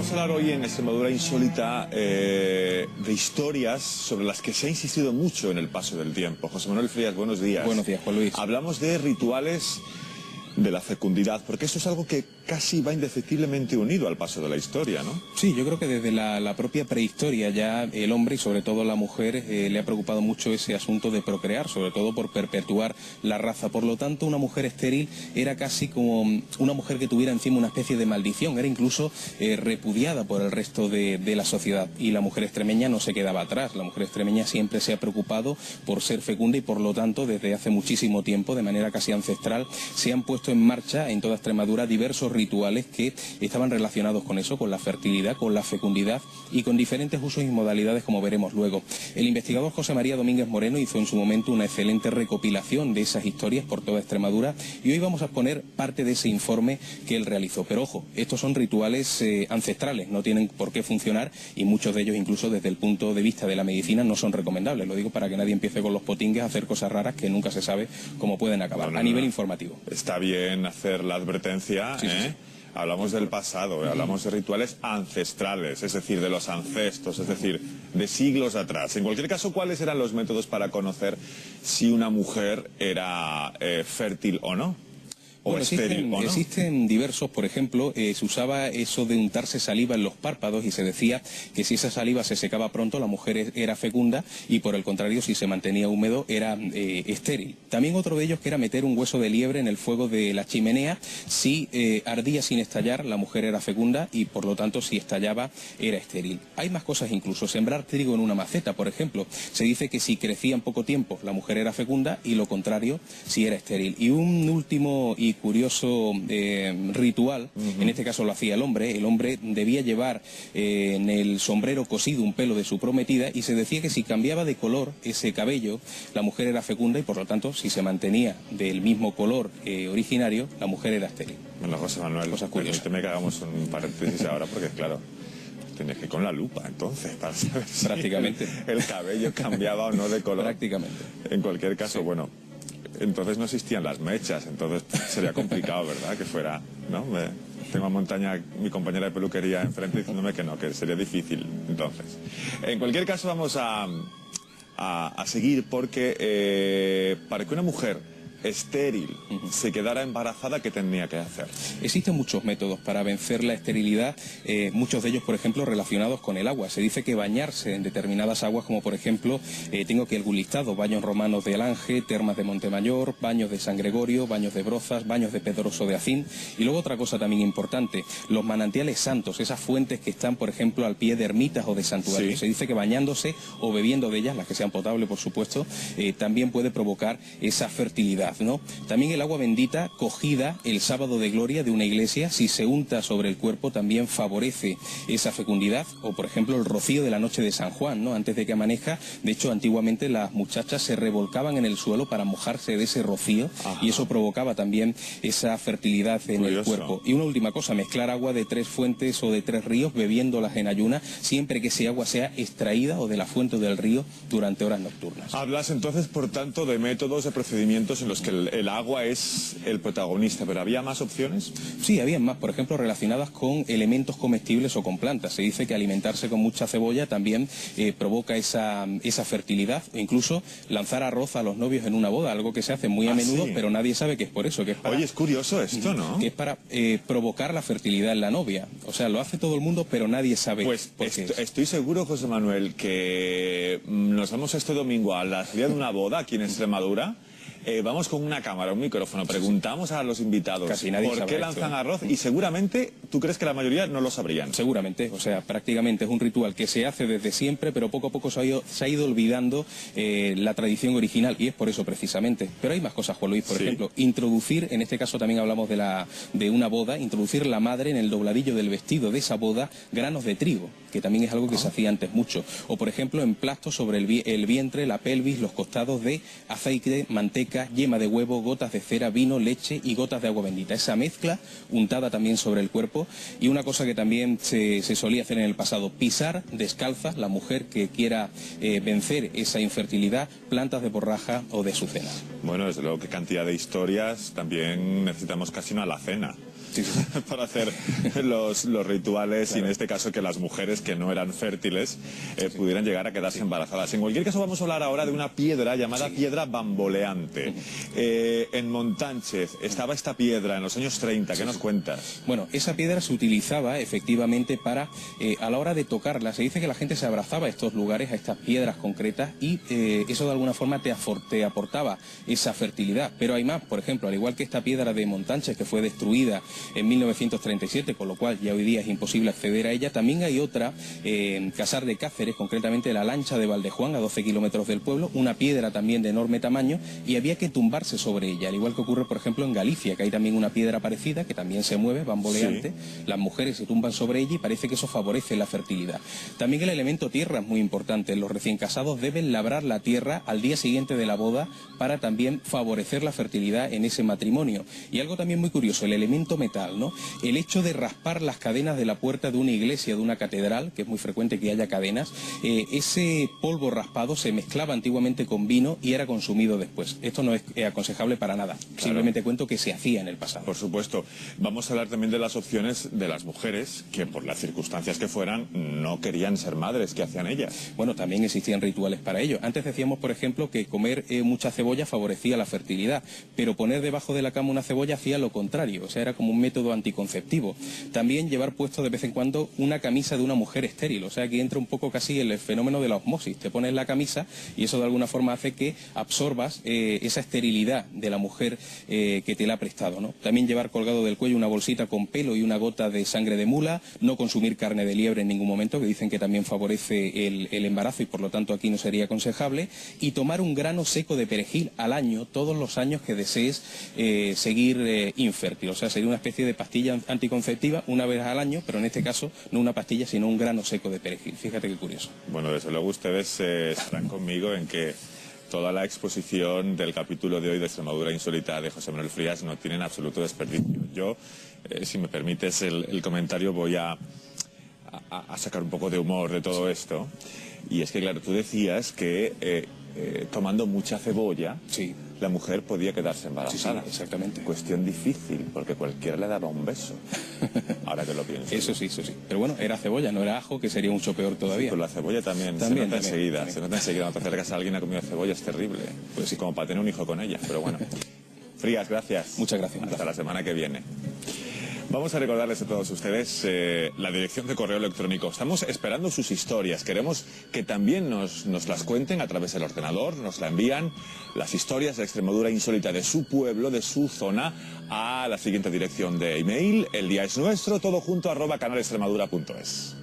Vamos a hablar hoy en Extremadura Insólita de historias sobre las que se ha insistido mucho en el paso del tiempo. José Manuel Frías, buenos días. Buenos días, Juan Luis. Hablamos de rituales de la fecundidad, porque eso es algo que casi va indefectiblemente unido al paso de la historia, ¿no? Sí, yo creo que desde la propia prehistoria ya el hombre y sobre todo la mujer le ha preocupado mucho ese asunto de procrear, sobre todo por perpetuar la raza. Por lo tanto, una mujer estéril era casi como una mujer que tuviera encima una especie de maldición, era incluso repudiada por el resto de la sociedad. Y la mujer extremeña no se quedaba atrás, la mujer extremeña siempre se ha preocupado por ser fecunda y por lo tanto desde hace muchísimo tiempo, de manera casi ancestral, se han puesto en marcha en toda Extremadura diversos rituales que estaban relacionados con eso, con la fertilidad, con la fecundidad y con diferentes usos y modalidades, como veremos luego. El investigador José María Domínguez Moreno hizo en su momento una excelente recopilación de esas historias por toda Extremadura y hoy vamos a exponer parte de ese informe que él realizó. Pero ojo, estos son rituales ancestrales, no tienen por qué funcionar y muchos de ellos incluso desde el punto de vista de la medicina no son recomendables. Lo digo para que nadie empiece con los potingues a hacer cosas raras que nunca se sabe cómo pueden acabar, a nivel informativo. Está bien hacer la advertencia, sí. Hablamos del pasado, hablamos de rituales ancestrales, es decir, de los ancestros, es decir, de siglos atrás. En cualquier caso, ¿cuáles eran los métodos para conocer si una mujer era fértil o no? Bueno, existen diversos, por ejemplo, se usaba eso de untarse saliva en los párpados y se decía que si esa saliva se secaba pronto la mujer era fecunda y por el contrario si se mantenía húmedo era estéril. También otro de ellos que era meter un hueso de liebre en el fuego de la chimenea, si ardía sin estallar la mujer era fecunda y por lo tanto si estallaba era estéril. Hay más cosas incluso, sembrar trigo en una maceta, por ejemplo, se dice que si crecía en poco tiempo la mujer era fecunda y lo contrario si era estéril. Y un último y curioso ritual, en este caso lo hacía el hombre debía llevar en el sombrero cosido un pelo de su prometida y se decía que si cambiaba de color ese cabello, la mujer era fecunda y por lo tanto si se mantenía del mismo color originario, la mujer era estéril. Bueno, José Manuel, permíteme que hagamos un paréntesis ahora porque claro, tienes que ir con la lupa entonces para saber si prácticamente el cabello cambiaba o no de color. Prácticamente. En cualquier caso, sí. Bueno, entonces no existían las mechas, entonces sería complicado, ¿verdad? Que fuera, ¿no? Tengo a Montaña, mi compañera de peluquería, enfrente diciéndome que no, que sería difícil, entonces. En cualquier caso vamos a seguir porque para que una mujer estéril se quedara embarazada, ¿qué tenía que hacer? Existen muchos métodos para vencer la esterilidad, muchos de ellos, por ejemplo, relacionados con el agua. Se dice que bañarse en determinadas aguas, como por ejemplo, tengo aquí algún listado, baños romanos de Alange, termas de Montemayor, baños de San Gregorio, baños de Brozas, baños de Pedroso de Acín. Y luego otra cosa también importante, los manantiales santos, esas fuentes que están, por ejemplo, al pie de ermitas o de santuarios. Sí. Se dice que bañándose o bebiendo de ellas, las que sean potables, por supuesto, también puede provocar esa fertilidad, ¿no? También el agua bendita cogida el sábado de gloria de una iglesia, si se unta sobre el cuerpo también favorece esa fecundidad, o por ejemplo el rocío de la noche de San Juan, ¿no? Antes de que amanezca, de hecho antiguamente las muchachas se revolcaban en el suelo para mojarse de ese rocío. Ajá. Y eso provocaba también esa fertilidad en el cuerpo. Y una última cosa, mezclar agua de 3 fuentes o de 3 ríos bebiéndolas en ayuna, siempre que ese agua sea extraída o de la fuente o del río durante horas nocturnas. Hablas entonces, por tanto, de métodos, de procedimientos en los que el agua es el protagonista, pero ¿había más opciones? Sí, había más, por ejemplo, relacionadas con elementos comestibles o con plantas. Se dice que alimentarse con mucha cebolla también provoca esa fertilidad, o incluso lanzar arroz a los novios en una boda, algo que se hace muy a menudo, sí. Pero nadie sabe que es por eso, que es para... Oye, es curioso esto, ¿no? Que es para provocar la fertilidad en la novia. O sea, lo hace todo el mundo, pero nadie sabe pues por qué es. Estoy seguro, José Manuel, que nos vamos este domingo a la salida de una boda aquí en Extremadura. Vamos con una cámara, un micrófono, preguntamos a los invitados por qué lanzan arroz y seguramente tú crees que la mayoría no lo sabrían. Seguramente, o sea, prácticamente es un ritual que se hace desde siempre, pero poco a poco se ha ido olvidando la tradición original y es por eso precisamente. Pero hay más cosas, Juan Luis, por ejemplo, introducir, en este caso también hablamos de una boda, introducir la madre en el dobladillo del vestido de esa boda granos de trigo, que también es algo que se hacía antes mucho. O por ejemplo, emplastos sobre el vientre, la pelvis, los costados de aceite, manteca, yema de huevo, gotas de cera, vino, leche y gotas de agua bendita. Esa mezcla untada también sobre el cuerpo. Y una cosa que también se solía hacer en el pasado, pisar descalza, la mujer que quiera vencer esa infertilidad, plantas de borraja o de azucena. Bueno, desde luego, qué cantidad de historias, también necesitamos casi una alacena. Sí, sí. para hacer los rituales, claro. Y en este caso que las mujeres que no eran fértiles pudieran llegar a quedarse embarazadas. En cualquier caso vamos a hablar ahora de una piedra llamada piedra bamboleante. En Montánchez estaba esta piedra en los años 30, ¿qué nos cuentas? Bueno, esa piedra se utilizaba efectivamente para, a la hora de tocarla, se dice que la gente se abrazaba a estos lugares, a estas piedras concretas, y eso de alguna forma te aportaba esa fertilidad. Pero hay más, por ejemplo, al igual que esta piedra de Montánchez, que fue destruida en 1937, con lo cual ya hoy día es imposible acceder a ella, también hay otra en Casar de Cáceres, concretamente la Lancha de Valdejuán, a 12 kilómetros del pueblo, una piedra también de enorme tamaño, y había que tumbarse sobre ella, al igual que ocurre, por ejemplo, en Galicia, que hay también una piedra parecida, que también se mueve, bamboleante, sí. Las mujeres se tumban sobre ella y parece que eso favorece la fertilidad. También el elemento tierra es muy importante, los recién casados deben labrar la tierra al día siguiente de la boda para también favorecer la fertilidad en ese matrimonio. Y algo también muy curioso, el elemento metal, ¿no? El hecho de raspar las cadenas de la puerta de una iglesia, de una catedral, que es muy frecuente que haya cadenas, ese polvo raspado se mezclaba antiguamente con vino y era consumido después. Esto no es aconsejable para nada, claro. Simplemente cuento que se hacía en el pasado. Por supuesto. Vamos a hablar también de las opciones de las mujeres que por las circunstancias que fueran no querían ser madres. ¿Qué hacían ellas? Bueno, también existían rituales para ello. Antes decíamos, por ejemplo, que comer mucha cebolla favorecía la fertilidad, pero poner debajo de la cama una cebolla hacía lo contrario, o sea, era como un método anticonceptivo. También llevar puesto de vez en cuando una camisa de una mujer estéril, o sea, que entra un poco casi el fenómeno de la osmosis. Te pones la camisa y eso de alguna forma hace que absorbas esa esterilidad de la mujer que te la ha prestado, ¿no? También llevar colgado del cuello una bolsita con pelo y una gota de sangre de mula, no consumir carne de liebre en ningún momento, que dicen que también favorece el embarazo y por lo tanto aquí no sería aconsejable, y tomar un grano seco de perejil al año, todos los años que desees seguir infértil, o sea, sería una especie de pastilla anticonceptiva una vez al año, pero en este caso no una pastilla sino un grano seco de perejil. Fíjate qué curioso. Bueno, desde luego ustedes estarán conmigo en que toda la exposición del capítulo de hoy de Extremadura Insólita de José Manuel Frías no tiene en absoluto desperdicio. Yo, si me permites el comentario, voy a sacar un poco de humor de todo esto. Y es que, claro, tú decías que tomando mucha cebolla, sí, la mujer podía quedarse embarazada. Sí, exactamente. Cuestión difícil, porque cualquiera le daba un beso. Ahora que lo pienso. Eso sí. Pero bueno, era cebolla, no era ajo, que sería mucho peor todavía. Sí, pero la cebolla también se nota enseguida. Se nota enseguida. Cuando te acercas a alguien a comer cebolla es terrible. Pues sí, como para tener un hijo con ella. Pero bueno. Frías, gracias. Muchas gracias. Hasta la semana que viene. Vamos a recordarles a todos ustedes la dirección de correo electrónico. Estamos esperando sus historias. Queremos que también nos las cuenten a través del ordenador. Nos la envían las historias de Extremadura insólita de su pueblo, de su zona, a la siguiente dirección de email. El día es nuestro, todo junto @canalextremadura.es.